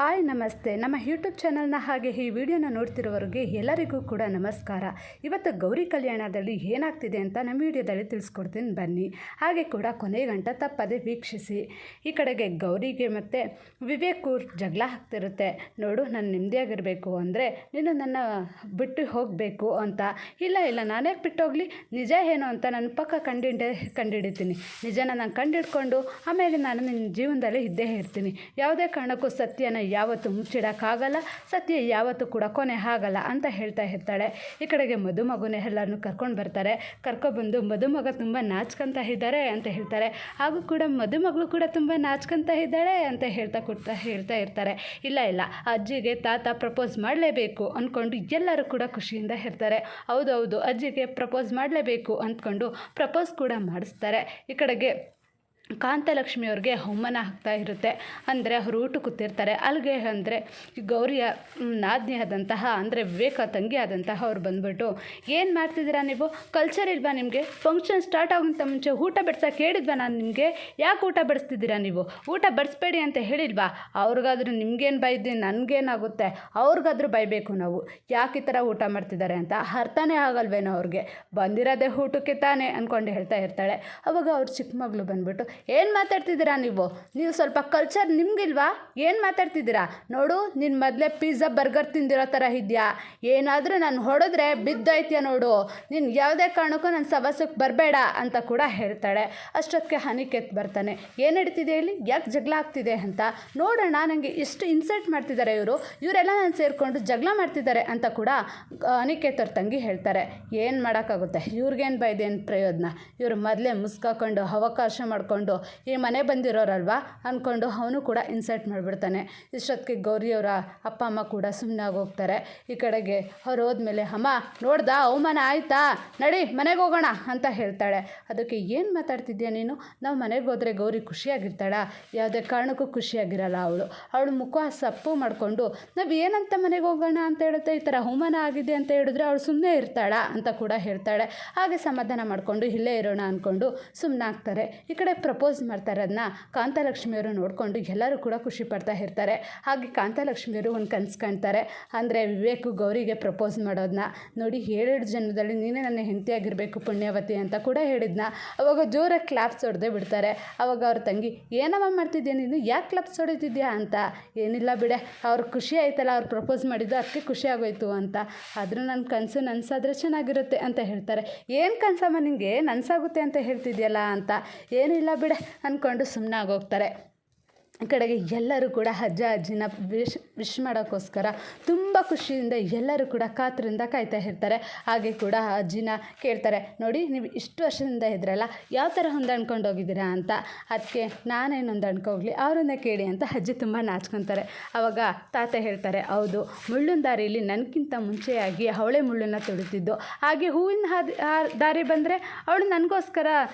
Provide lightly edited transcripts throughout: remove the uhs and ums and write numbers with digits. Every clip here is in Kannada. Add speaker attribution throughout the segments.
Speaker 1: ಹಾಯ್ ನಮಸ್ತೆ. ನಮ್ಮ ಯೂಟ್ಯೂಬ್ ಚಾನಲ್ನ ಹಾಗೆ ಈ ವಿಡಿಯೋನ ನೋಡ್ತಿರೋರಿಗೆ ಎಲ್ಲರಿಗೂ ಕೂಡ ನಮಸ್ಕಾರ. ಇವತ್ತು ಗೌರಿ ಕಲ್ಯಾಣದಲ್ಲಿ ಏನಾಗ್ತಿದೆ ಅಂತ ನಮ್ಮ ವಿಡಿಯೋದಲ್ಲಿ ತಿಳಿಸ್ಕೊಡ್ತೀನಿ ಬನ್ನಿ. ಹಾಗೆ ಕೂಡ ಕೊನೆ ಗಂಟ ತಪ್ಪದೆ ವೀಕ್ಷಿಸಿ. ಈ ಕಡೆಗೆ ಗೌರಿಗೆ ಮತ್ತು ವಿವೇಕು ಜಗಳ ಆಗ್ತಿರುತ್ತೆ. ನೋಡು, ನಾನು ನೆಮ್ಮದಿಯಾಗಿರಬೇಕು ಅಂದರೆ ನೀನು ನನ್ನ ಬಿಟ್ಟು ಹೋಗಬೇಕು ಅಂತ. ಇಲ್ಲ ನಾನೇ ಬಿಟ್ಟು ಹೋಗಲಿ, ನಿಜ ಏನು ಅಂತ ನನ್ನ ಪಕ್ಕ ಕಂಡುಹಿಡಿತೀನಿ. ನಿಜನ ನಾನು ಕಂಡುಹಿಡ್ಕೊಂಡು ಆಮೇಲೆ ನಾನು ನಿನ್ನ ಜೀವನದಲ್ಲಿ ಇದ್ದೇ ಇರ್ತೀನಿ. ಯಾವುದೇ ಕಾರಣಕ್ಕೂ ಸತ್ಯನ ಯಾವತ್ತೂ ಮುಚ್ಚಿಡೋಕ್ಕಾಗಲ್ಲ, ಸತ್ಯ ಯಾವತ್ತೂ ಕೂಡ ಕೊನೆ ಆಗಲ್ಲ ಅಂತ ಹೇಳ್ತಾ ಇರ್ತಾಳೆ. ಈ ಕಡೆಗೆ ಮದುಮಗುನೇ ಎಲ್ಲರನ್ನೂ ಕರ್ಕೊಂಡು ಬರ್ತಾರೆ. ಕರ್ಕೊಬಂದು ಮದುಮಗ ತುಂಬ ನಾಚ್ಕೊಂತ ಇದ್ದಾರೆ ಅಂತ ಹೇಳ್ತಾರೆ. ಹಾಗೂ ಕೂಡ ಮದುಮಗಳು ಕೂಡ ತುಂಬ ನಾಚ್ಕೊಂತ ಇದ್ದಾಳೆ ಅಂತ ಹೇಳ್ತಾ ಇರ್ತಾರೆ. ಇಲ್ಲ ಅಜ್ಜಿಗೆ ತಾತ ಪ್ರಪೋಸ್ ಮಾಡಲೇಬೇಕು ಅಂದ್ಕೊಂಡು ಎಲ್ಲರೂ ಕೂಡ ಖುಷಿಯಿಂದ ಇರ್ತಾರೆ. ಹೌದು, ಅಜ್ಜಿಗೆ ಪ್ರಪೋಸ್ ಮಾಡಲೇಬೇಕು ಅಂದ್ಕೊಂಡು ಪ್ರಪೋಸ್ ಕೂಡ ಮಾಡಿಸ್ತಾರೆ. ಈ ಕಡೆಗೆ ಕಾಂತಲಕ್ಷ್ಮಿಯವ್ರಿಗೆ ಅವಮಾನ ಆಗ್ತಾ ಇರುತ್ತೆ. ಅಂದರೆ ಅವರು ಊಟ ಕೂತಿರ್ತಾರೆ. ಅಲ್ಲಿಗೆ ಅಂದರೆ ಗೌರಿಯ ನಾದಿನಿ ಆದಂತಹ ಅಂದರೆ ವಿವೇಕ ತಂಗಿ ಆದಂತಹ ಅವ್ರು ಬಂದ್ಬಿಟ್ಟು, ಏನು ಮಾಡ್ತಿದ್ದೀರಾ ನೀವು? ಕಲ್ಚರ್ ಇಲ್ವಾ ನಿಮಗೆ? ಫಂಕ್ಷನ್ ಸ್ಟಾರ್ಟ್ ಆಗೋಂಥ ಮುಂಚೆ ಊಟ ಬಡಿಸೋಕೆ ಹೇಳಿದ್ವಾ ನಾನು ನಿಮಗೆ? ಯಾಕೆ ಊಟ ಬಡಿಸ್ತಿದ್ದೀರಾ ನೀವು? ಊಟ ಬಡಿಸ್ಬೇಡಿ ಅಂತ ಹೇಳಿಲ್ವಾ? ಅವ್ರಿಗಾದ್ರೂ ನಿಮ್ಗೇನು ಬೈದ್ರಿ, ನನಗೇನಾಗುತ್ತೆ? ಅವ್ರಿಗಾದ್ರೂ ಬೈಬೇಕು ನಾವು. ಯಾಕೆ ಈ ಥರ ಊಟ ಮಾಡ್ತಿದ್ದಾರೆ ಅಂತ ಅರ್ಥನೇ ಆಗಲ್ವೇನೋ ಅವ್ರಿಗೆ. ಬಂದಿರೋದೇ ಊಟಕ್ಕೆ ತಾನೇ ಅಂದ್ಕೊಂಡು ಹೇಳ್ತಾ ಇರ್ತಾಳೆ. ಅವಾಗ ಅವ್ರ ಚಿಕ್ಕ ಮಗಳು ಬಂದ್ಬಿಟ್ಟು, ಏನು ಮಾತಾಡ್ತಿದ್ದೀರಾ ನೀವು ಸ್ವಲ್ಪ ಕಲ್ಚರ್ ನಿಮಗಿಲ್ವಾ? ಏನು ಮಾತಾಡ್ತಿದ್ದೀರಾ? ನೋಡು, ನಿನ್ನ ಮೊದಲೇ ಪಿಜ್ಜಾ ಬರ್ಗರ್ ತಿಂದಿರೋ ಥರ ಇದೆಯಾ? ಏನಾದರೂ ನಾನು ಹೊಡೆದ್ರೆ ಬಿದ್ದೋಯ್ತೀಯ ನೋಡು. ನೀನು ಯಾವುದೇ ಕಾರಣಕ್ಕೂ ನನ್ನ ಸವಾಸಕ್ಕೆ ಬರಬೇಡ ಅಂತ ಕೂಡ ಹೇಳ್ತಾಳೆ. ಅಷ್ಟೊತ್ತಿಗೆ ಅನಿಕೇತ್ ಬರ್ತಾನೆ. ಏನು ನಡೀತಿದೆ ಇಲ್ಲಿ? ಯಾಕೆ ಜಗಳ ಆಗ್ತಿದೆ ಅಂತ ನೋಡೋಣ. ನನಗೆ ಎಷ್ಟು ಇನ್ಸಲ್ಟ್ ಮಾಡ್ತಿದ್ದಾರೆ ಇವರೆಲ್ಲ ನಾನು ಸೇರಿಕೊಂಡು ಜಗಳ ಮಾಡ್ತಿದ್ದಾರೆ ಅಂತ ಕೂಡ ಅನಿಕೇತ್ ಅವ್ರ ತಂಗಿ ಹೇಳ್ತಾರೆ. ಏನು ಮಾಡೋಕ್ಕಾಗುತ್ತೆ? ಇವ್ರಿಗೇನು ಬೈದೇನು ಪ್ರಯೋಜನ? ಇವರು ಮೊದಲೇ ಮುಸ್ಕಾಕೊಂಡು ಅವಕಾಶ ಮಾಡಿಕೊಂಡು ಈ ಮನೆ ಬಂದಿರೋರಲ್ವಾ ಅಂದ್ಕೊಂಡು ಅವನು ಕೂಡ ಇನ್ಸಲ್ಟ್ ಮಾಡಿಬಿಡ್ತಾನೆ. ಇಷ್ಟೊತ್ತಿಗೆ ಗೌರಿಯವರ ಅಪ್ಪ ಅಮ್ಮ ಕೂಡ ಸುಮ್ಮನೆ ಆಗೋಗ್ತಾರೆ. ಈ ಕಡೆಗೆ ಅವ್ರು ಹೋದ್ಮೇಲೆ, ಅಮ್ಮ ನೋಡ್ದಾ, ಅವಮಾನ ಆಯಿತಾ, ನಡಿ ಮನೆಗೆ ಹೋಗೋಣ ಅಂತ ಹೇಳ್ತಾಳೆ. ಅದಕ್ಕೆ ಏನು ಮಾತಾಡ್ತಿದ್ಯಾ ನೀನು? ನಾವು ಮನೆಗೆ ಹೋದರೆ ಗೌರಿ ಖುಷಿಯಾಗಿರ್ತಾಳ? ಯಾವುದೇ ಕಾರಣಕ್ಕೂ ಖುಷಿಯಾಗಿರಲ್ಲ ಅವಳು ಮುಖ ಸಪ್ಪು ಮಾಡಿಕೊಂಡು ನಾವು ಏನಂತ ಮನೆಗೆ ಹೋಗೋಣ ಅಂತ ಹೇಳುತ್ತೆ. ಈ ಥರ ಅವಮಾನ ಆಗಿದೆ ಅಂತ ಹೇಳಿದ್ರೆ ಅವಳು ಸುಮ್ಮನೆ ಇರ್ತಾಳ ಅಂತ ಕೂಡ ಹೇಳ್ತಾಳೆ. ಹಾಗೆ ಸಮಾಧಾನ ಮಾಡಿಕೊಂಡು ಇಲ್ಲೇ ಇರೋಣ ಅಂದ್ಕೊಂಡು ಸುಮ್ಮನಾಗ್ತಾರೆ. ಈ ಕಡೆ ಪ್ರಪೋಸ್ ಮಾಡ್ತಾರೆ. ಅದನ್ನ ಕಾಂತಲಕ್ಷ್ಮಿಯವರು ನೋಡಿಕೊಂಡು ಎಲ್ಲರೂ ಕೂಡ ಖುಷಿ ಪಡ್ತಾ ಇರ್ತಾರೆ. ಹಾಗೆ ಕಾಂತಲಕ್ಷ್ಮಿಯವರು ಒಂದು ಕನಸು ಕಾಣ್ತಾರೆ. ಅಂದರೆ ವಿವೇಕು ಗೌರಿಗೆ ಪ್ರಪೋಸ್ ಮಾಡೋದನ್ನ ನೋಡಿ, 7 ಜನ್ಮದಲ್ಲಿ ನೀನೇ ನನ್ನ ಹೆಂಡತಿಯಾಗಿರಬೇಕು ಪುಣ್ಯವತಿ ಅಂತ ಕೂಡ ಹೇಳಿದ್ನ. ಅವಾಗ ಜೋರಾಗಿ ಕ್ಲಾಪ್ಸ್ ಹೊಡೆದೇ ಬಿಡ್ತಾರೆ. ಅವಾಗ ಅವ್ರ ತಂಗಿ, ಏನಮ್ಮ ಮಾಡ್ತಿದ್ಯಾ ನೀನು? ಯಾಕೆ ಕ್ಲಾಪ್ಸ್ ಹೊಡಿತಿದ್ಯಾ ಅಂತ. ಏನಿಲ್ಲ ಬಿಡೆ, ಅವ್ರು ಖುಷಿ ಆಯ್ತಲ್ಲ, ಅವ್ರು ಪ್ರಪೋಸ್ ಮಾಡಿದ್ದು ಅದಕ್ಕೆ ಖುಷಿ ಆಗೋಯ್ತು ಅಂತ. ಆದರೂ ನನ್ನ ಕನಸು ನನಸಾದ್ರೆ ಚೆನ್ನಾಗಿರುತ್ತೆ ಅಂತ ಹೇಳ್ತಾರೆ. ಏನು ಕನಸಮ್ಮ ನಿನಗೆ? ನನಸಾಗುತ್ತೆ ಅಂತ ಹೇಳ್ತಿದ್ಯಲ್ಲ ಅಂತ. ಏನಿಲ್ಲ ಬಿಡೆ ಅಂದ್ಕೊಂಡು ಸುಮ್ಮನಾಗೋಗ್ತಾರೆ. ಈ ಕಡೆಗೆ ಎಲ್ಲರೂ ಕೂಡ ಅಜ್ಜಿನ ವಿಶ್ ಮಾಡೋಕ್ಕೋಸ್ಕರ ತುಂಬ ಖುಷಿಯಿಂದ ಎಲ್ಲರೂ ಕೂಡ ಕಾತರಿಂದ ಕಾಯ್ತಾ ಇರ್ತಾರೆ. ಹಾಗೆ ಕೂಡ ಅಜ್ಜಿನ ಕೇಳ್ತಾರೆ, ನೋಡಿ ನೀವು ಇಷ್ಟು ವರ್ಷದಿಂದ ಇದ್ರಲ್ಲ, ಯಾವ ಥರ ಹೊಂದಾಣ್ಕೊಂಡು ಹೋಗಿದ್ದೀರಾ ಅಂತ. ಅದಕ್ಕೆ ನಾನೇನು ಹೊಂದಾಣ್ಕೋಗ್ಲಿ, ಅವರನ್ನೇ ಕೇಳಿ ಅಂತ ಅಜ್ಜಿ ತುಂಬ ನಾಚ್ಕೊತಾರೆ. ಆವಾಗ ತಾತ ಹೇಳ್ತಾರೆ, ಹೌದು, ಮುಳ್ಳಿನ ದಾರಿಯಲ್ಲಿ ನನಗಿಂತ ಮುಂಚೆಯಾಗಿ ಅವಳೇ ಮುಳ್ಳನ್ನು ತುಳಿತಿದ್ದು. ಹಾಗೆ ಹೂವಿನ ದಾರಿ ಬಂದರೆ ಅವಳು ನನಗೋಸ್ಕರ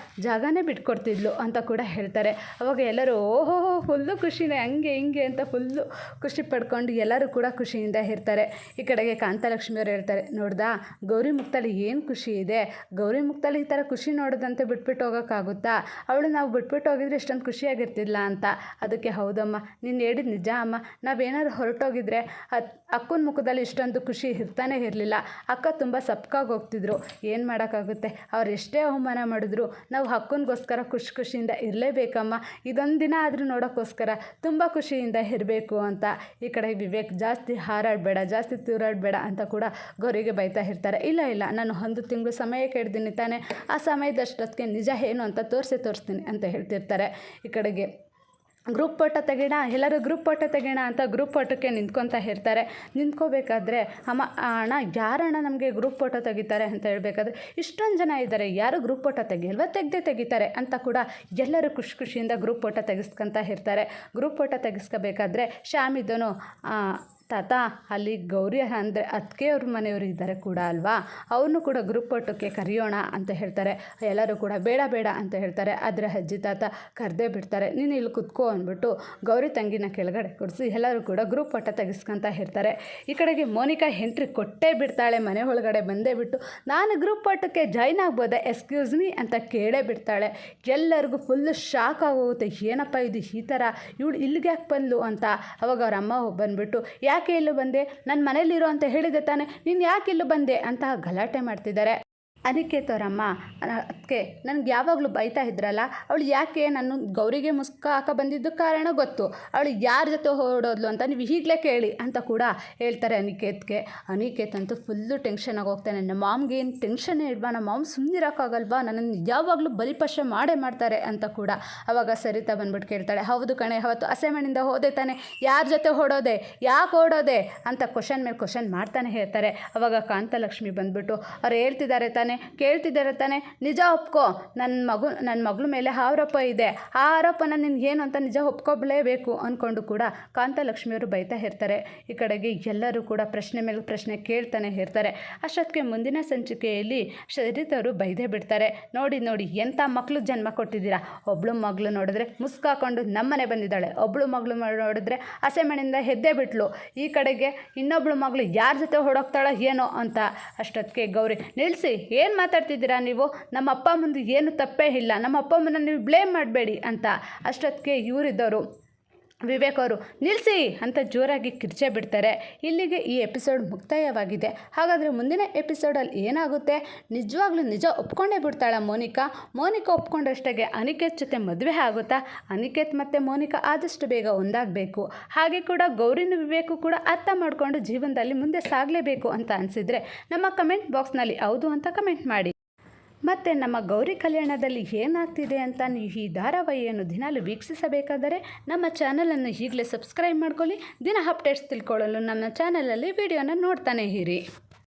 Speaker 1: ಜಾಗನೇ ಬಿಟ್ಕೊಡ್ತಿದ್ಲು ಅಂತ ಕೂಡ ಹೇಳ್ತಾರೆ. ಅವಾಗ ಎಲ್ಲರೂ ಓಹೋ ಫುಲ್ಲು ಖುಷಿನೇ, ಹಂಗೆ ಹಿಂಗೆ ಅಂತ ಫುಲ್ಲು ಖುಷಿ ಪಡ್ಕೊಂಡು ಎಲ್ಲರೂ ಕೂಡ ಖುಷಿಯಿಂದ ಇರ್ತಾರೆ. ಈ ಕಡೆಗೆ ಕಾಂತಲಕ್ಷ್ಮಿಯವರು ಹೇಳ್ತಾರೆ, ನೋಡ್ದಾ, ಗೌರಿ ಮುಖದಲ್ಲಿ ಏನು ಖುಷಿ ಇದೆ? ಗೌರಿ ಮುಖದಲ್ಲಿ ಈ ಥರ ಖುಷಿ ನೋಡೋದಂತೆ ಬಿಟ್ಬಿಟ್ಟು ಹೋಗೋಕ್ಕಾಗುತ್ತಾ? ಅವಳು ನಾವು ಬಿಟ್ಬಿಟ್ಟು ಹೋಗಿದ್ರೆ ಇಷ್ಟೊಂದು ಖುಷಿಯಾಗಿರ್ತಿಲ್ಲ ಅಂತ. ಅದಕ್ಕೆ ಹೌದಮ್ಮ, ನೀನು ಹೇಳಿದ ನಿಜ ಅಮ್ಮ. ನಾವೇನಾದ್ರು ಹೊರಟೋಗಿದ್ರೆ ಅಕ್ಕನ ಮುಖದಲ್ಲಿ ಇಷ್ಟೊಂದು ಖುಷಿ ಇರ್ತಾನೆ ಇರಲಿಲ್ಲ. ಅಕ್ಕ ತುಂಬ ಸಪ್ಕಾಗಿ ಹೋಗ್ತಿದ್ರು. ಏನು ಮಾಡೋಕ್ಕಾಗುತ್ತೆ? ಅವ್ರು ಎಷ್ಟೇ ಅವಮಾನ ಮಾಡಿದ್ರು ನಾವು ಅಕ್ಕನಿಗೋಸ್ಕರ ಖುಷಿಯಿಂದ ಇರಲೇಬೇಕಮ್ಮ. ಇದೊಂದು ದಿನ ಆದರೂ ನೋಡೋಕ್ಕೋಸ್ಕರ ತುಂಬ ಖುಷಿಯಿಂದ ಇರಬೇಕು ಅಂತ. ಈ ಕಡೆ ವಿವೇಕ್, ಜಾಸ್ತಿ ಹಾರಾಡಬೇಡ, ಜಾಸ್ತಿ ತೂರಾಡಬೇಡ ಅಂತ ಕೂಡ ಗೌರಿಗೆ ಬೈತಾ ಇರ್ತಾರೆ. ಇಲ್ಲ ನಾನು 1 ತಿಂಗಳು ಸಮಯ ಕೇಳ್ತೀನಿ ತಾನೇ, ಆ ಸಮಯದಷ್ಟೊತ್ತಿಗೆ ನಿಜ ಏನು ಅಂತ ತೋರಿಸ್ತೀನಿ ಅಂತ ಹೇಳ್ತಿರ್ತಾರೆ. ಈ ಕಡೆಗೆ ಗ್ರೂಪ್ ಫೋಟೋ ತೆಗೋಣ, ಎಲ್ಲರೂ ಗ್ರೂಪ್ ಫೋಟೋ ತೆಗೋಣ ಅಂತ ಗ್ರೂಪ್ ಫೋಟೋಕ್ಕೆ ನಿಂತ್ಕೊತಾ ಇರ್ತಾರೆ. ನಿಂತ್ಕೋಬೇಕಾದ್ರೆ, ಅಣ್ಣ ಯಾರಣ್ಣ ನಮಗೆ ಗ್ರೂಪ್ ಫೋಟೋ ತೆಗಿತಾರೆ ಅಂತ ಹೇಳಬೇಕಾದ್ರೆ, ಇಷ್ಟೊಂದು ಜನ ಇದ್ದಾರೆ, ಯಾರು ಗ್ರೂಪ್ ಫೋಟೋ ತೆಗಿಯಲ್ವ? ತೆಗಿತಾರೆ ಅಂತ ಕೂಡ ಎಲ್ಲರೂ ಖುಷಿಯಿಂದ ಗ್ರೂಪ್ ಫೋಟೋ ತೆಗೆಸ್ಕೊತಾ ಇರ್ತಾರೆ. ಗ್ರೂಪ್ ಫೋಟೋ ತೆಗೆಸ್ಕೋಬೇಕಾದ್ರೆ ಶ್ಯಾಮ್ ಇದನ್ನು ತಾತ ಅಲ್ಲಿ ಗೌರಿ ಅಂದರೆ ಅತ್ತಿಗೆ ಅವ್ರ ಮನೆಯವರು ಇದ್ದಾರೆ ಕೂಡ ಅಲ್ವಾ, ಅವ್ರನ್ನೂ ಕೂಡ ಗ್ರೂಪ್ ಫೋಟೋಕ್ಕೆ ಕರೆಯೋಣ ಅಂತ ಹೇಳ್ತಾರೆ. ಎಲ್ಲರೂ ಕೂಡ ಬೇಡ ಬೇಡ ಅಂತ ಹೇಳ್ತಾರೆ. ಆದರೆ ಅಜ್ಜಿ ತಾತ ಕರೆದೇ ಬಿಡ್ತಾರೆ. ನೀನು ಇಲ್ಲಿ ಕುತ್ಕೋ ಅಂದ್ಬಿಟ್ಟು ಗೌರಿ ತಂಗಿನ ಕೆಳಗಡೆ ಕೊಡಿಸಿ ಎಲ್ಲರೂ ಕೂಡ ಗ್ರೂಪ್ ಫೋಟೋ ತೆಗೆಸ್ಕೊತ ಇರ್ತಾರೆ. ಈ ಕಡೆಗೆ ಮೋನಿಕಾ ಎಂಟ್ರಿ ಕೊಟ್ಟೇ ಬಿಡ್ತಾಳೆ. ಮನೆ ಒಳಗಡೆ ಬಂದೇ ಬಿಟ್ಟು ನಾನು ಗ್ರೂಪ್ ಫೋಟೋಕ್ಕೆ ಜಾಯ್ನ್ ಆಗ್ಬೋದಾ ಎಕ್ಸ್ಕ್ಯೂಸ್ ಮೀ ಅಂತ ಕೇಳೇ ಬಿಡ್ತಾಳೆ. ಎಲ್ಲರಿಗೂ ಫುಲ್ಲು ಶಾಕ್ ಆಗೋಗುತ್ತೆ. ಏನಪ್ಪ ಇದು ಈ ಥರ, ಇವಳು ಇಲ್ಲಿಗೆ ಯಾಕೆ ಬಂದ್ಲು ಅಂತ. ಅವಾಗ ಅವ್ರ ಅಮ್ಮ ಬಂದುಬಿಟ್ಟು ಯಾಕೆ ಇಲ್ಲೂ ಬಂದೆ, ನನ್ನ ಮನೇಲಿರೋ ಅಂತ ಹೇಳಿದೆ ತಾನೆ, ನೀನು ಯಾಕೆ ಇಲ್ಲೂ ಬಂದೆ ಅಂತ ಗಲಾಟೆ ಮಾಡ್ತಿದ್ದಾರೆ. ಅನಿಕೇತ್ ಅವರಮ್ಮ ಅದಕ್ಕೆ ನನಗೆ ಯಾವಾಗಲೂ ಬೈತಾ ಇದ್ರಲ್ಲ, ಅವಳು ಯಾಕೆ ನಾನು ಗೌರಿಗೆ ಮುಸ್ಕ ಹಾಕ ಬಂದಿದ್ದು ಕಾರಣ ಗೊತ್ತು, ಅವಳು ಯಾರ ಜೊತೆ ಹೊರಡೋದ್ಲು ಅಂತ ನೀವು ಈಗಲೇ ಕೇಳಿ ಅಂತ ಕೂಡ ಹೇಳ್ತಾರೆ ಅನಿಕೇತ್ಗೆ. ಅನಿಕೇತ್ ಅಂತೂ ಫುಲ್ಲು ಟೆನ್ಷನ್ ಆಗಿ ಹೋಗ್ತಾನೆ. ನಮ್ಮ ಮಾಮ್ಗೆ ಏನು ಟೆನ್ಷನ್ನೇ ಇಲ್ವಾ, ನಮ್ಮ ಮಾಮ್ ಸುಮ್ಮನಿರೋಕ್ಕಾಗಲ್ವಾ, ನನ್ನನ್ನು ಯಾವಾಗಲೂ ಬಲಿಪಶ ಮಾಡೇ ಅಂತ ಕೂಡ. ಅವಾಗ ಸರಿತಾ ಬಂದ್ಬಿಟ್ಟು ಕೇಳ್ತಾಳೆ, ಹೌದು ಕಣೆ ಅವತ್ತು ಅಸೆಂಬ್ಲಿಯಿಂದ ಹೋದೆ ತಾನೆ, ಯಾರ ಜೊತೆ ಹೊಡೋದೆ, ಯಾಕೆ ಓಡೋದೆ ಅಂತ ಕ್ವಶನ್ ಮೇಲೆ ಕ್ವಶನ್ ಮಾಡ್ತಾನೆ ಹೇಳ್ತಾರೆ. ಅವಾಗ ಕಾಂತಲಕ್ಷ್ಮಿ ಬಂದ್ಬಿಟ್ಟು ಅವ್ರು ಹೇಳ್ತಿದ್ದಾರೆ ತಾನೆ, ಕೇಳ್ತಿದ್ದಾರೆ ತಾನೆ, ನಿಜ ಒಪ್ಕೋ, ನನ್ನ ಮಗಳ ಮೇಲೆ ಆರೋಪ ಇದೆ, ಆ ಆರೋಪನ ನಿನ್ಗೇನು ಅಂತ ನಿಜ ಒಪ್ಕೊಬ್ಲೇಬೇಕು ಅಂದ್ಕೊಂಡು ಕೂಡ ಕಾಂತಲಕ್ಷ್ಮಿಯವರು ಬೈತಾ ಇರ್ತಾರೆ. ಈ ಕಡೆಗೆ ಎಲ್ಲರೂ ಕೂಡ ಪ್ರಶ್ನೆ ಮೇಲೆ ಪ್ರಶ್ನೆ ಕೇಳ್ತಾನೆ ಇರ್ತಾರೆ. ಅಷ್ಟೊತ್ತಿಗೆ ಮುಂದಿನ ಸಂಚಿಕೆಯಲ್ಲಿ ಸರಿತವರು ಬೈದೇ ಬಿಡ್ತಾರೆ. ನೋಡಿ ಎಂಥ ಮಕ್ಕಳು ಜನ್ಮ ಕೊಟ್ಟಿದ್ದೀರಾ, ಒಬ್ಳು ಮಗಳು ನೋಡಿದ್ರೆ ಮುಸ್ಕಾಕೊಂಡು ನಮ್ಮನೆ ಬಂದಿದ್ದಾಳೆ, ಒಬ್ಳು ಮಗಳು ನೋಡಿದ್ರೆ ಅಸೆಂಬ್ಲಿಯಿಂದ ಎದ್ದೇ ಬಿಟ್ಲು, ಈ ಕಡೆಗೆ ಇನ್ನೊಬ್ಳು ಮಗಳು ಯಾರ ಜೊತೆ ಹೊಡೋಗ್ತಾಳೋ ಏನೋ ಅಂತ. ಅಷ್ಟೊತ್ತಿಗೆ ಗೌರಿ, ನಿಲ್ಲಿಸಿ, ಏನು ಮಾತಾಡ್ತಿದ್ದೀರಾ ನೀವು, ನಮ್ಮ ಅಪ್ಪ ಮುಂದೆ ಏನು ತಪ್ಪೇ ಇಲ್ಲ, ನಮ್ಮ ಅಪ್ಪ ಅಮ್ಮನ ನೀವು ಬ್ಲೇಮ್ ಮಾಡಬೇಡಿ ಅಂತ. ಅಷ್ಟೊತ್ತಿಗೆ ಇವರಿದ್ದವರು ವಿವೇಕ್ ಅವರು, ನಿಲ್ಲಿಸಿ ಅಂತ ಜೋರಾಗಿ ಕಿರ್ಚೆ ಬಿಡ್ತಾರೆ. ಇಲ್ಲಿಗೆ ಈ ಎಪಿಸೋಡ್ ಮುಕ್ತಾಯವಾಗಿದೆ. ಹಾಗಾದರೆ ಮುಂದಿನ ಎಪಿಸೋಡಲ್ಲಿ ಏನಾಗುತ್ತೆ, ನಿಜವಾಗ್ಲೂ ನಿಜ ಒಪ್ಕೊಂಡೇ ಬಿಡ್ತಾಳ ಮೋನಿಕಾ ಒಪ್ಕೊಂಡಷ್ಟಾಗೆ ಅನಿಕೇತ್ ಜೊತೆ ಮದುವೆ ಆಗುತ್ತಾ, ಅನಿಕೇತ್ ಮತ್ತು ಮೋನಿಕಾ ಆದಷ್ಟು ಬೇಗ ಒಂದಾಗಬೇಕು. ಹಾಗೆ ಕೂಡ ಗೌರಿನ ವಿವೇಕು ಕೂಡ ಅರ್ಥ ಮಾಡಿಕೊಂಡು ಜೀವನದಲ್ಲಿ ಮುಂದೆ ಸಾಗಲೇಬೇಕು ಅಂತ ಅನಿಸಿದರೆ ನಮ್ಮ ಕಮೆಂಟ್ ಬಾಕ್ಸ್ನಲ್ಲಿ ಹೌದು ಅಂತ ಕಮೆಂಟ್ ಮಾಡಿ. ಮತ್ತು ನಮ್ಮ ಗೌರಿ ಕಲ್ಯಾಣದಲ್ಲಿ ಏನಾಗ್ತಿದೆ ಅಂತ ನೀವು ಈ ಧಾರಾವಾಹಿಯನ್ನು ದಿನಾಲು ವೀಕ್ಷಿಸಬೇಕಾದರೆ ನಮ್ಮ ಚಾನಲನ್ನು ಈಗಲೇ ಸಬ್ಸ್ಕ್ರೈಬ್ ಮಾಡ್ಕೊಳ್ಳಿ. ದಿನ ಅಪ್ಡೇಟ್ಸ್ ತಿಳ್ಕೊಳ್ಳಲು ನಮ್ಮ ಚಾನಲಲ್ಲಿ ವಿಡಿಯೋನ ನೋಡ್ತಾನೆ ಇರಿ.